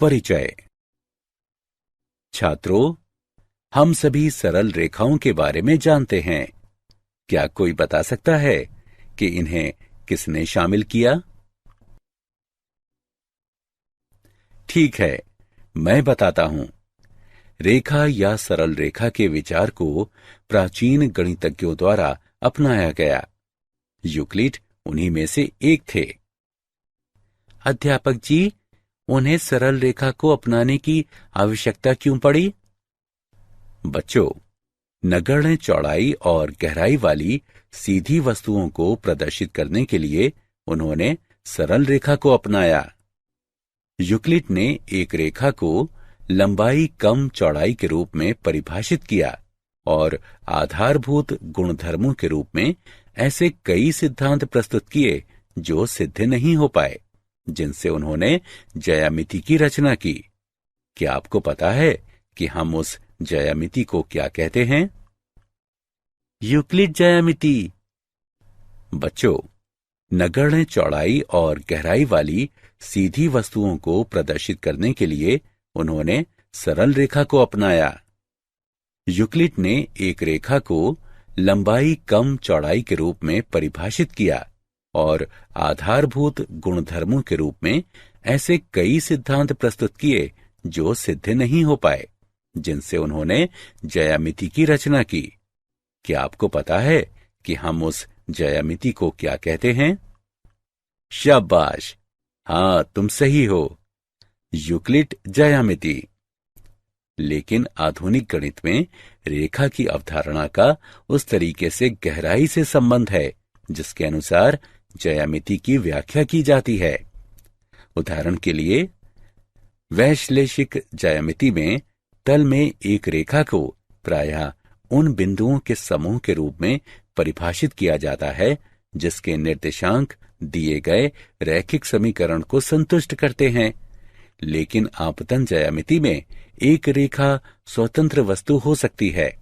परिचय। छात्रों, हम सभी सरल रेखाओं के बारे में जानते हैं। क्या कोई बता सकता है कि इन्हें किसने शामिल किया? ठीक है, मैं बताता हूं। रेखा या सरल रेखा के विचार को प्राचीन गणितज्ञों द्वारा अपनाया गया। यूक्लिड उन्हीं में से एक थे। अध्यापक जी, उन्हें सरल रेखा को अपनाने की आवश्यकता क्यों पड़ी? बच्चों, नगण्य चौड़ाई और गहराई वाली सीधी वस्तुओं को प्रदर्शित करने के लिए उन्होंने सरल रेखा को अपनाया। यूक्लिड ने एक रेखा को लंबाई कम चौड़ाई के रूप में परिभाषित किया और आधारभूत गुणधर्मों के रूप में ऐसे कई सिद्धांत प्रस्तुत किए जो सिद्ध नहीं हो पाए, जिनसे उन्होंने ज्यामिति की रचना की। क्या आपको पता है कि हम उस ज्यामिति को क्या कहते हैं? यूक्लिड ज्यामिति। बच्चों, नगण्य चौड़ाई और गहराई वाली सीधी वस्तुओं को प्रदर्शित करने के लिए उन्होंने सरल रेखा को अपनाया। यूक्लिड ने एक रेखा को लंबाई कम चौड़ाई के रूप में परिभाषित किया और आधारभूत गुणधर्मों के रूप में ऐसे कई सिद्धांत प्रस्तुत किए जो सिद्ध नहीं हो पाए, जिनसे उन्होंने ज्यामिति की रचना की। क्या आपको पता है कि हम उस ज्यामिति को क्या कहते हैं? शाबाश, हाँ, तुम सही हो। यूक्लिड ज्यामिति। लेकिन आधुनिक गणित में रेखा की अवधारणा का उस तरीके से गहराई से संबंध है जिसके अनुसार ज्यामिति की व्याख्या की जाती है। उदाहरण के लिए, वैश्लेषिक ज्यामिति में तल में एक रेखा को प्रायः उन बिंदुओं के समूह के रूप में परिभाषित किया जाता है जिसके निर्देशांक दिए गए रैखिक समीकरण को संतुष्ट करते हैं। लेकिन आपतन ज्यामिति में एक रेखा स्वतंत्र वस्तु हो सकती है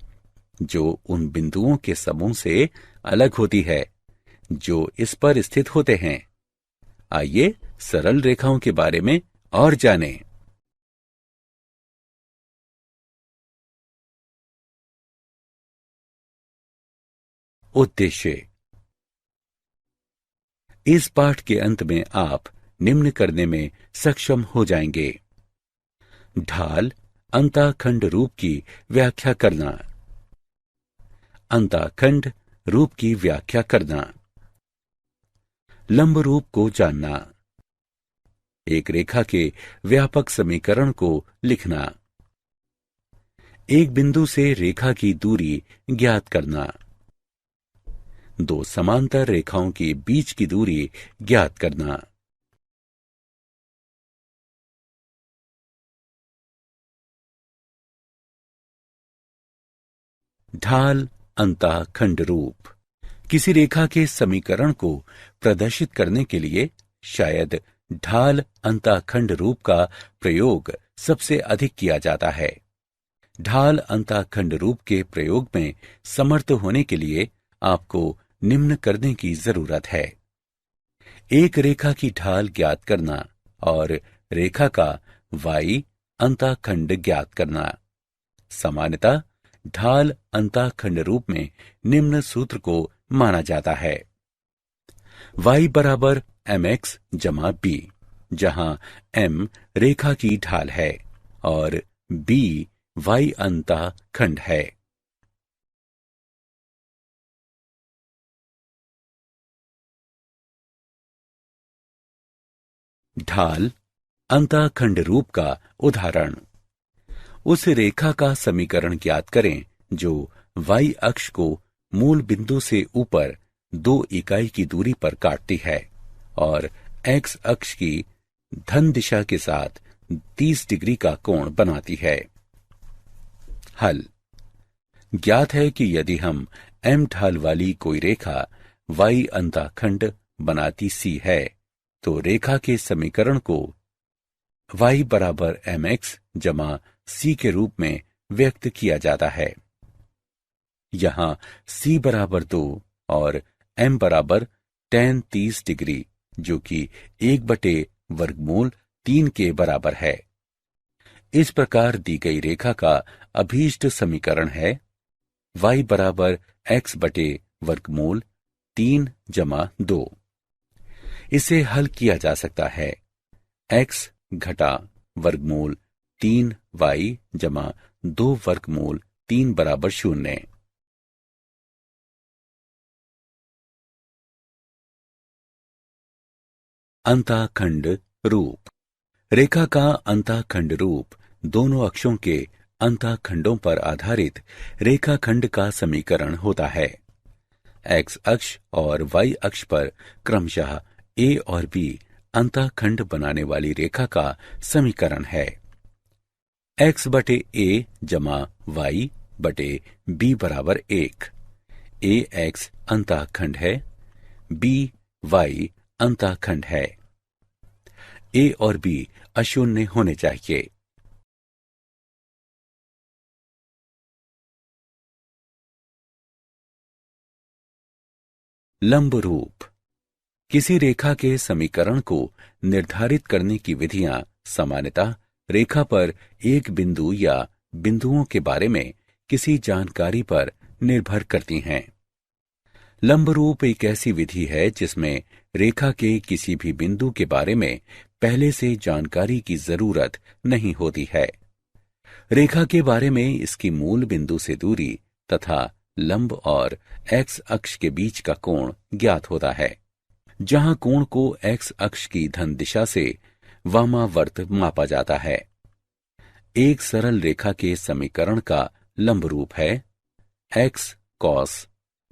जो उन बिंदुओं के समूह से अलग होती है जो इस पर स्थित होते हैं। आइए सरल रेखाओं के बारे में और जानें। उद्देश्य। इस पाठ के अंत में आप निम्न करने में सक्षम हो जाएंगे। ढाल अंतःखंड रूप की व्याख्या करना। अंतःखंड रूप की व्याख्या करना। लंब रूप को जानना। एक रेखा के व्यापक समीकरण को लिखना। एक बिंदु से रेखा की दूरी ज्ञात करना। दो समांतर रेखाओं के बीच की दूरी ज्ञात करना। ढाल अंतःखंड रूप। किसी रेखा के समीकरण को प्रदर्शित करने के लिए शायद ढाल अंतःखंड रूप का प्रयोग सबसे अधिक किया जाता है। ढाल अंतःखंड रूप के प्रयोग में समर्थ होने के लिए आपको निम्न करने की जरूरत है। एक रेखा की ढाल ज्ञात करना और रेखा का y अंतःखंड ज्ञात करना। सामान्यतः ढाल अंतःखंड रूप में निम्न सूत्र को माना जाता है। y बराबर mx जमा b, जहां m रेखा की ढाल है और b y अंतःखंड है। ढाल अंतःखंड रूप का उदाहरण। उस रेखा का समीकरण ज्ञात करें जो y अक्ष को मूल बिंदु से ऊपर 2 इकाई की दूरी पर काटती है और x अक्ष की धन दिशा के साथ 30 डिग्री का कोण बनाती है। हल। ज्ञात है कि यदि हम m ढाल वाली कोई रेखा y अंतःखंड बनाती सी है तो रेखा के समीकरण को y बराबर mx जमा c के रूप में व्यक्त किया जाता है। यहां c बराबर 2 और m बराबर tan 30 डिग्री, जो कि 1/वर्गमूल 3 के बराबर है, इस प्रकार दी गई रेखा का अभीष्ट समीकरण है y बराबर x बटे वर्गमूल 3 जमा 2। इसे हल किया जा सकता है x घटा वर्गमूल 3y जमा 2 वर्गमूल 3 बराबर 0। अंतःखंड रूप। रेखा का अंतःखंड रूप दोनों अक्षों के अंतःखंडों पर आधारित रेखाखंड का समीकरण होता है। एक्स अक्ष और वाई अक्ष पर क्रमशः ए और बी अंतःखंड बनाने वाली रेखा का समीकरण है। एक्स बटे ए जमा वाई बटे बी बराबर 1। ए एक्स अंतःखंड है, बी वाई अंतःखंड है। ए और बी अशून्य होने चाहिए। लंब रूप। किसी रेखा के समीकरण को निर्धारित करने की विधियां सामान्यतः रेखा पर एक बिंदु या बिंदुओं के बारे में किसी जानकारी पर निर्भर करती हैं। लंब रूप एक ऐसी विधि है जिसमें रेखा के किसी भी बिंदु के बारे में पहले से जानकारी की जरूरत नहीं होती है। रेखा के बारे में इसकी मूल बिंदु से दूरी तथा लंब और एक्स अक्ष के बीच का कोण ज्ञात होता है, जहां कोण को एक्स अक्ष की धन दिशा से वामावर्त मापा जाता है। एक सरल रेखा के समीकरण का लंब रूप है एक्स कॉस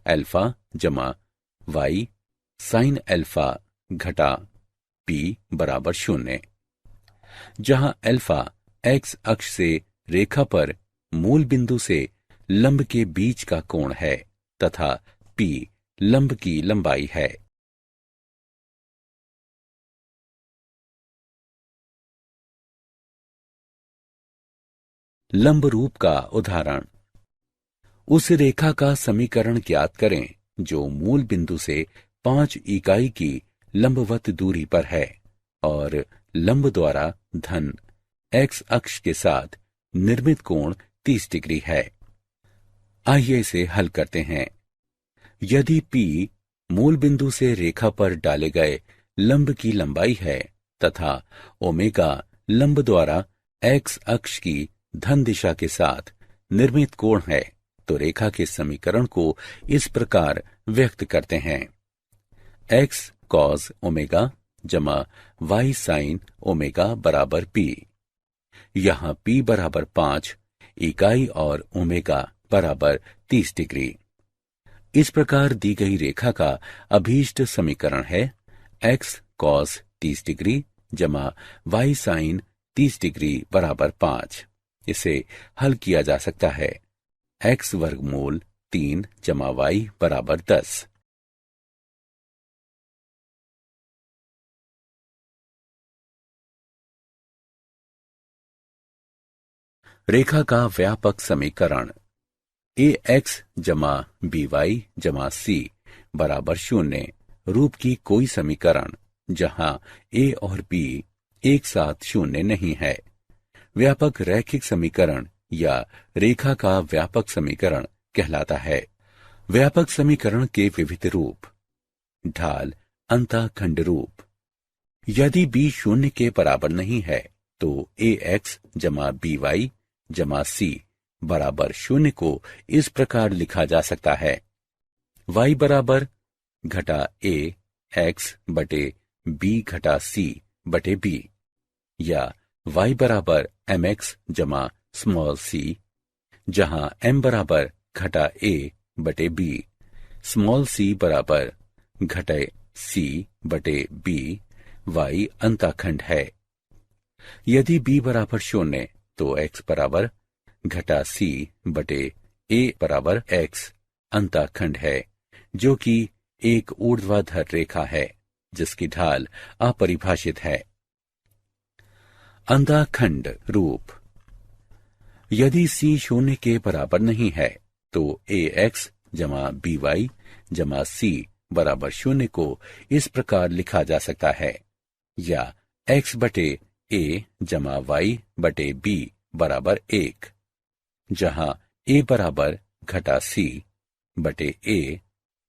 अल्फा जमा वाई साइन अल्फा घटा पी बराबर 0, जहां अल्फा एक्स अक्ष से रेखा पर मूल बिंदु से लंब के बीच का कोण है तथा पी लंब की लंबाई है। लंब रूप का उदाहरण। उस रेखा का समीकरण ज्ञात करें जो मूल बिंदु से 5 इकाई की लंबवत दूरी पर है और लंब द्वारा धन एक्स अक्ष के साथ निर्मित कोण 30 डिग्री है। आइए इसे हल करते हैं। यदि P मूल बिंदु से रेखा पर डाले गए लंब की लंबाई है तथा ओमेगा लंब द्वारा एक्स अक्ष की धन दिशा के साथ निर्मित कोण है, तो रेखा के समीकरण को इस प्रकार व्यक्त करते हैं एक्स कॉस ओमेगा जमा वाई साइन ओमेगा बराबर P। यहां P बराबर 5 इकाई और ओमेगा बराबर 30 डिग्री। इस प्रकार दी गई रेखा का अभीष्ट समीकरण है एक्स कॉस 30 डिग्री जमा वाई साइन 30 डिग्री बराबर 5। इसे हल किया जा सकता है एक्स वर्गमूल 3 जमा वाई बराबर 10। रेखा का व्यापक समीकरण ए एक्स जमा बी वाई जमा सी बराबर 0 रूप की कोई समीकरण जहां ए और बी एक साथ 0 नहीं है, व्यापक रैखिक समीकरण या रेखा का व्यापक समीकरण कहलाता है। व्यापक समीकरण के विविध रूप। ढाल अंतःखंड रूप। यदि बी 0 के बराबर नहीं है तो ए एक्स जमा बी वाई जमा सी बराबर 0 को इस प्रकार लिखा जा सकता है y बराबर घटा ए एक्स बटे बी घटा सी बटे बी, या y बराबर एम एक्स जमा स्मॉल सी, जहां m बराबर घटा ए बटे बी, स्मॉल सी बराबर घटे सी बटे बी, y अंतःखंड है। यदि b बराबर 0 तो x बराबर घटा सी बटे ए बराबर x अंतःखंड है, जो कि एक ऊर्ध्वाधर रेखा है जिसकी ढाल अपरिभाषित है। अंतःखंड रूप। यदि c 0 के बराबर नहीं है तो ए एक्स जमा बी वाई जमा सी बराबर 0 को इस प्रकार लिखा जा सकता है, या x बटे ए जमा वाई बटे बी बराबर 1, जहां ए बराबर घटा सी बटे ए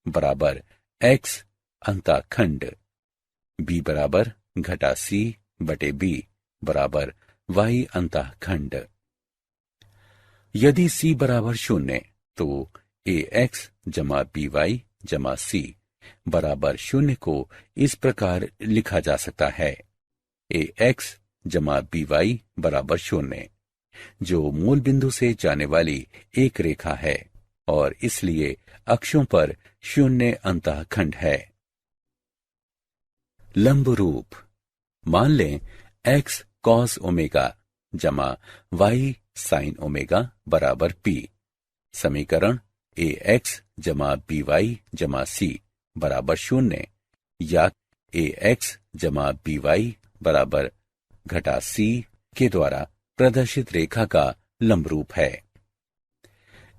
बराबर एक्स अंताखंड, बी बराबर घटा सी बटे बी बराबर वाई अंताखंड। यदि सी बराबर 0 तो ए एक्स जमा बी वाई जमा सी बराबर 0 को इस प्रकार लिखा जा सकता है, ए एक्स जमा बी वाई बराबर 0, जो मूल बिंदु से जाने वाली एक रेखा है और इसलिए अक्षों पर 0 अंतःखंड है। लंब रूप, मान लें x cos ओमेगा जमा y sin ओमेगा बराबर p। समीकरण ax जमा by जमा c बराबर 0 या ax जमा by बराबर घटा c के द्वारा प्रदर्शित रेखा का लंब रूप है।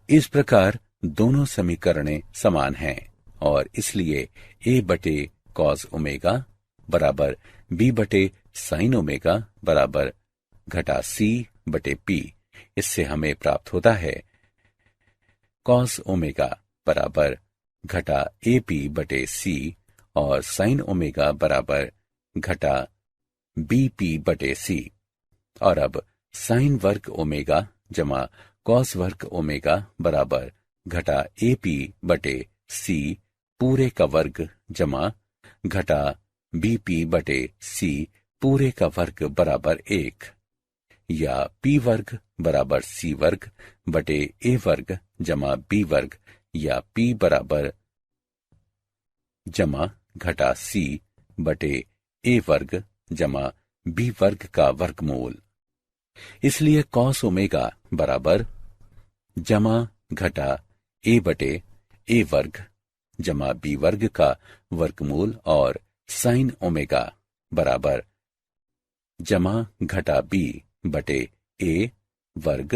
इस प्रकार दोनों समीकरणें समान हैं और इसलिए a बटे cos ओमेगा बराबर b बटे sin ओमेगा बराबर घटा c बटे p। इससे हमें प्राप्त होता है cos ओमेगा बराबर घटा ap बटे c और sin ओमेगा बराबर घटा bp बटे c। और अब sin वर्ग ओमेगा जमा cos वर्ग ओमेगा बराबर घटा ap बटे c पूरे का वर्ग जमा घटा bp बटे c पूरे का वर्ग बराबर 1, या p वर्ग बराबर c वर्ग बटे a वर्ग जमा b वर्ग, या p बराबर जमा घटा c बटे a वर्ग जमा b वर्ग का वर्गमूल। इसलिए cos ओमेगा बराबर जमा घटा a बटे a वर्ग जमा b वर्ग का वर्गमूल और sin ओमेगा बराबर जमा घटा b बटे a वर्ग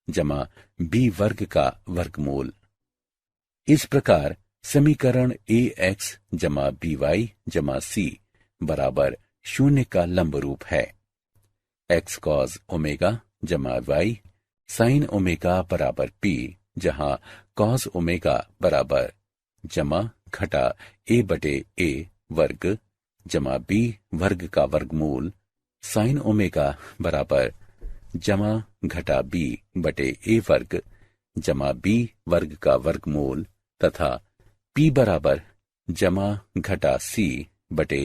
जमा b वर्ग का वर्गमूल। इस प्रकार समीकरण ax जमा by जमा c बराबर 0 का लंब रूप है। x cos ओमेगा जमा y sin ओमेगा बराबर p, जहां cos ओमेगा बराबर जमा घटा a बटे a वर्ग जमा b वर्ग का वर्गमूल, sin ओमेगा बराबर जमा घटा b बटे a वर्ग जमा b वर्ग का वर्गमूल, तथा p बराबर जमा घटा c बटे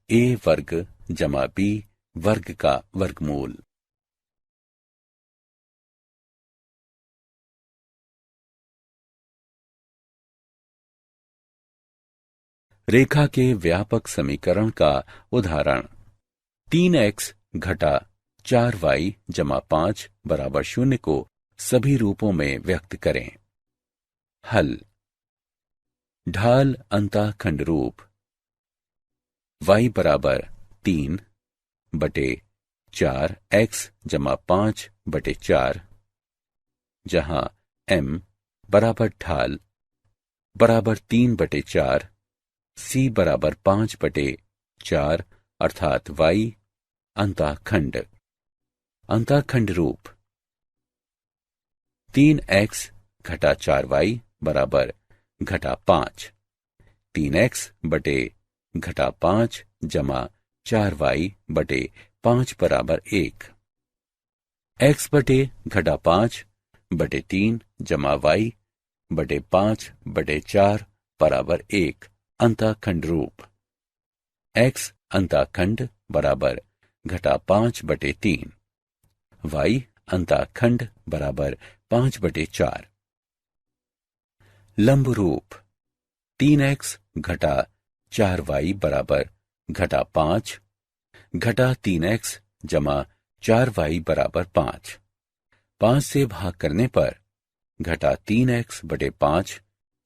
a वर्ग जमा b वर्ग का वर्गमूल। रेखा के व्यापक समीकरण का उदाहरण 3x घटा 4y जमा 5 बराबर 0 को सभी रूपों में व्यक्त करें। हल, ढाल अंतःखंड रूप y बराबर 3 बटे 4x जमा 5 बटे 4, जहां m बराबर ढाल बराबर 3 बटे 4, c बराबर 5 बटे 4 अर्थात y अंतःखंड। अंतःखंड रूप 3x घटा 4y बराबर घटा 5, 3x बटे घटा 5 जमा 4y बटे 5 बराबर 1, x बटे घटा 5 बटे 3 जमा y बटे 5 बटे 4 बराबर 1 अंतःखंड रूप। x अंतःखंड बराबर घटा 5 बटे 3, y अंतःखंड बराबर 5 बटे 4। लंब रूप 3x घटा 4y बराबर घटा 5 घटा 3x जमा 4y बराबर 5। 5 से भाग करने पर घटा 3x बटे 5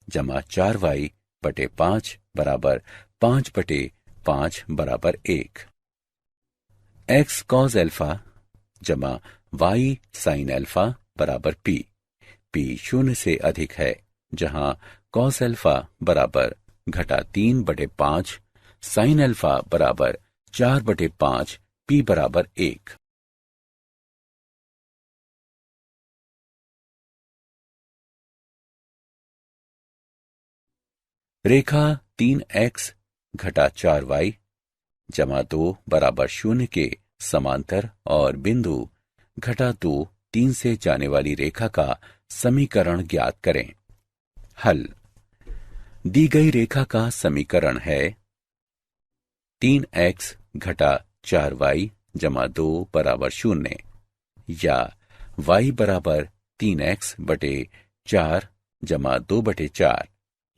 जमा 4y बटे 5 बराबर 5 बटे 5 बराबर 1। x cos अल्फा जमा y sin अल्फा बराबर p। p 0 से अधिक है, जहां cos अल्फा बराबर घटा 3 बटे 5 sin अल्फा बराबर 4 बटे 5 P बराबर 1। रेखा 3x घटा 4y जमा 2 बराबर 0 के समांतर और बिंदु घटा 2 3 से जाने वाली रेखा का समीकरण ज्ञात करें। हल। दी गई रेखा का समीकरण है 3x घटा 4y जमा 2 बराबर 0 या y बराबर 3x बटे 4 जमा 2 बटे 4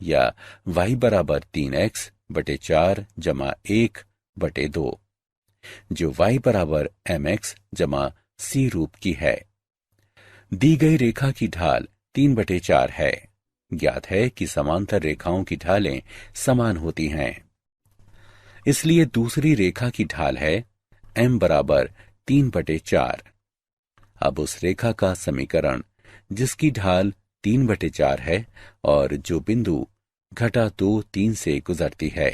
या y बराबर 3x बटे 4 जमा 1 बटे 2, जो y बराबर mx जमा c रूप की है। दी गई रेखा की ढाल 3 बटे 4 है। ज्ञात है कि समांतर रेखाओं की ढालें समान होती हैं, इसलिए दूसरी रेखा की ढाल है m बराबर 3 बटे 4। अब उस रेखा का समीकरण जिसकी ढाल 3 बटे 4 है और जो बिंदु घटा 2 3 से गुजरती है,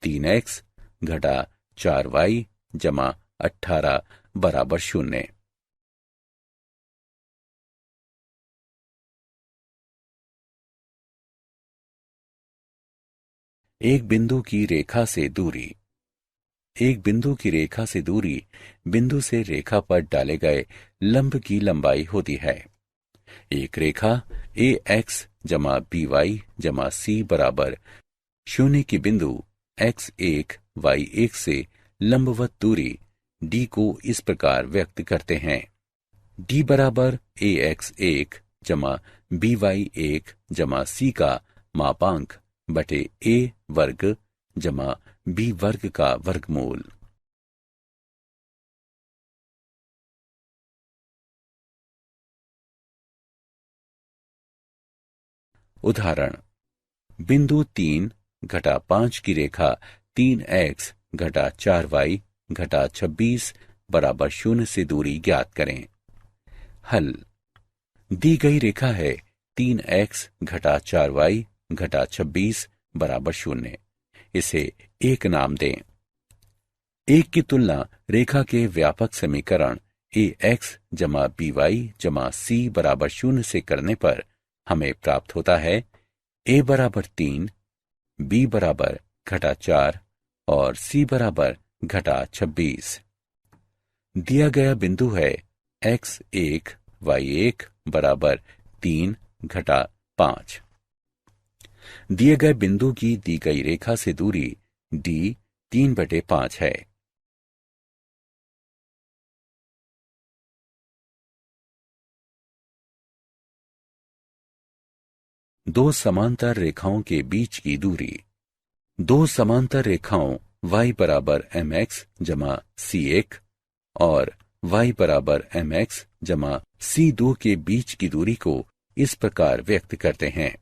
3x घटा 4y जमा 18 बराबर 0। एक बिंदु की रेखा से दूरी। एक बिंदु की रेखा से दूरी बिंदु से रेखा पर डाले गए लंब की लंबाई होती है। एक रेखा ax जमा by जमा c बराबर 0 की बिंदु x1 y1 से लंबवत दूरी d को इस प्रकार व्यक्त करते हैं। d बराबर ax1 जमा by1 जमा c का मापांक बटे a वर्ग जमा b वर्ग का वर्गमूल। उदाहरण, बिंदु 3 घटा 5 की रेखा 3x घटा 4y घटा 26 बराबर 0 से दूरी ज्ञात करें। हल। दी गई रेखा है 3x घटा 4y घटा 26 बराबर 0। इसे 1 नाम दें। 1 की तुलना रेखा के व्यापक समीकरण ax जमा by जमा c बराबर 0 से करने पर हमें प्राप्त होता है a बराबर 3, b बराबर घटा 4 और c बराबर घटा 26। दिया गया बिंदु है x1 y1 बराबर 3 घटा 5। दिए गए बिंदु की दी गई रेखा से दूरी d 3 बटे 5 है। दो समांतर रेखाओं के बीच की दूरी। दो समांतर रेखाओं y बराबर mx जमा c1 और y बराबर mx जमा c2 के बीच की दूरी को इस प्रकार व्यक्त करते हैं।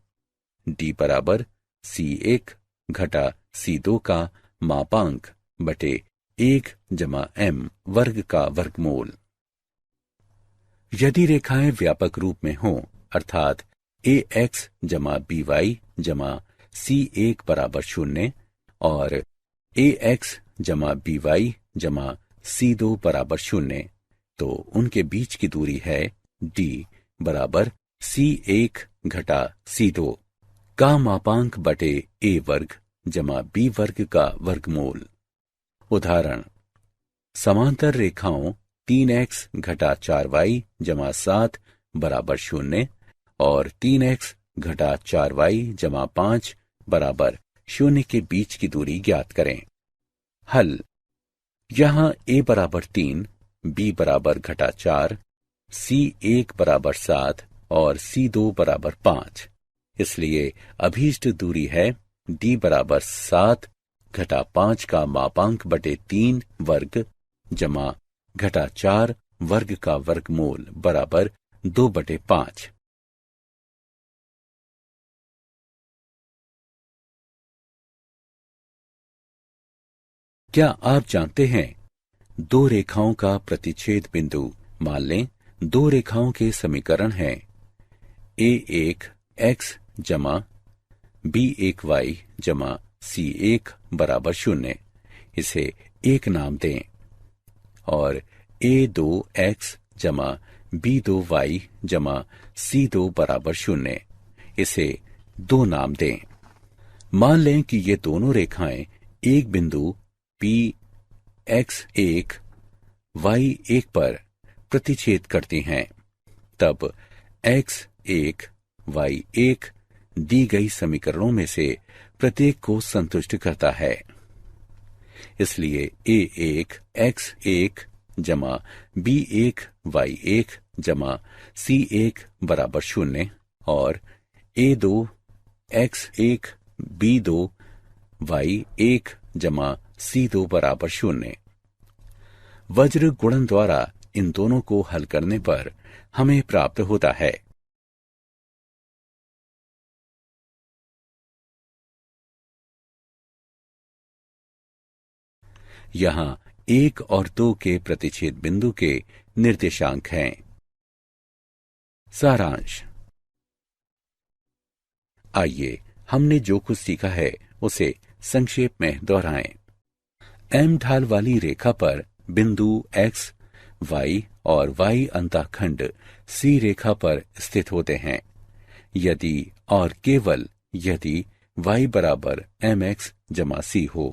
d बराबर c1 घटा c2 का मापांक बटे 1 जमा m वर्ग का वर्गमूल। यदि रेखाएं व्यापक रूप में हों, अर्थात ax जमा by जमा c1 बराबर 0 और ax जमा by जमा c2 बराबर 0, तो उनके बीच की दूरी है d बराबर c1 घटा c2 का मापांक बटे a वर्ग जमा b वर्ग का वर्गमूल। उदाहरण, समांतर रेखाओं 3x घटा 4y जमा 7 बराबर 0 और 3x घटा 4y जमा 5 बराबर 0 के बीच की दूरी ज्ञात करें। हल। यहां a बराबर 3, b बराबर घटा 4, c1 बराबर 7 और c2 बराबर 5, इसलिए अभीष्ट दूरी है d बराबर 7 घटा 5 का मापांक बटे 3 वर्ग जमा घटा 4 वर्ग का वर्गमूल बराबर 2 बटे 5। क्या आप जानते हैं, दो रेखाओं का प्रतिच्छेद बिंदु मान लें दो रेखाओं के समीकरण हैं a1 x जमा b1 y जमा c1 बराबर 0। इसे 1 नाम दें। और a2x जमा b2y जमा c2 बराबर 0, इसे 2 नाम दें। मान लें कि ये दोनों रेखाएं एक बिंदु P x1 y1 पर प्रतिच्छेद करती हैं। तब x1 y1 दी गई समीकरणों में से प्रत्येक को संतुष्ट करता है। इसलिए a1 x1 जमा b1 y1 जमा c1 बराबर 0 और a2 x1 b2 y1 जमा c2 बराबर 0। वज्र गुणन द्वारा इन दोनों को हल करने पर हमें प्राप्त होता है। यहां 1 और 2 के प्रतिच्छेद बिंदु के निर्देशांक हैं। सारांश। आइए हमने जो कुछ सीखा है उसे संक्षेप में दोहराएं। एम ढाल वाली रेखा पर बिंदु x, y और y अंतःखंड C रेखा पर स्थित होते हैं। यदि और केवल यदि y बराबर mx जमा c हो।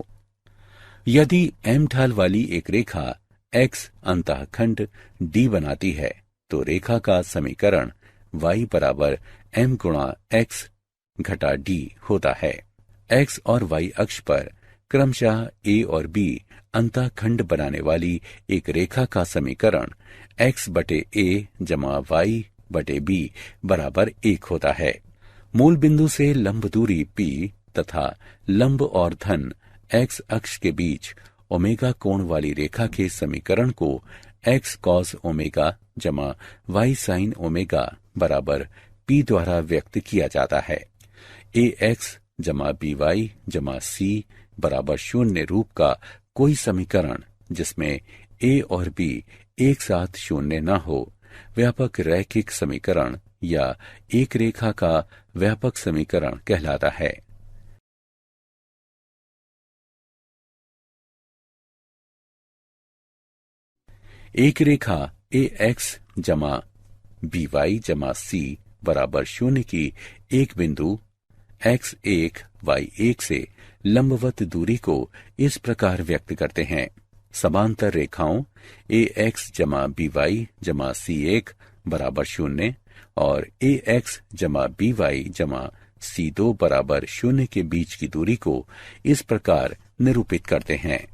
यदि m ढाल वाली एक रेखा x अंतःखंड D बनाती है तो रेखा का समीकरण y बराबर m गुणा x घटा d होता है। x और y अक्ष पर क्रमशः a और b अंतःखंड बनाने वाली एक रेखा का समीकरण x बटे a जमा y बटे b बराबर 1 होता है। मूल बिंदु से लंब दूरी p तथा लंब और धन x अक्ष के बीच ओमेगा कोण वाली रेखा के समीकरण को x cos ओमेगा जमा y sin ओमेगा बराबर p द्वारा व्यक्त किया जाता है। ax जमा by जमा c बराबर 0 रूप का कोई समीकरण जिसमें a और b एक साथ 0 न हो व्यापक रैखिक समीकरण या एक रेखा का व्यापक समीकरण कहलाता है। एक रेखा ax जमा by जमा c बराबर 0 की एक बिंदु x1 y1 से लंबवत दूरी को इस प्रकार व्यक्त करते हैं। समांतर रेखाओं ax जमा by जमा c1 बराबर 0 और ax जमा by जमा c2 बराबर 0 के बीच की दूरी को इस प्रकार निरूपित करते हैं।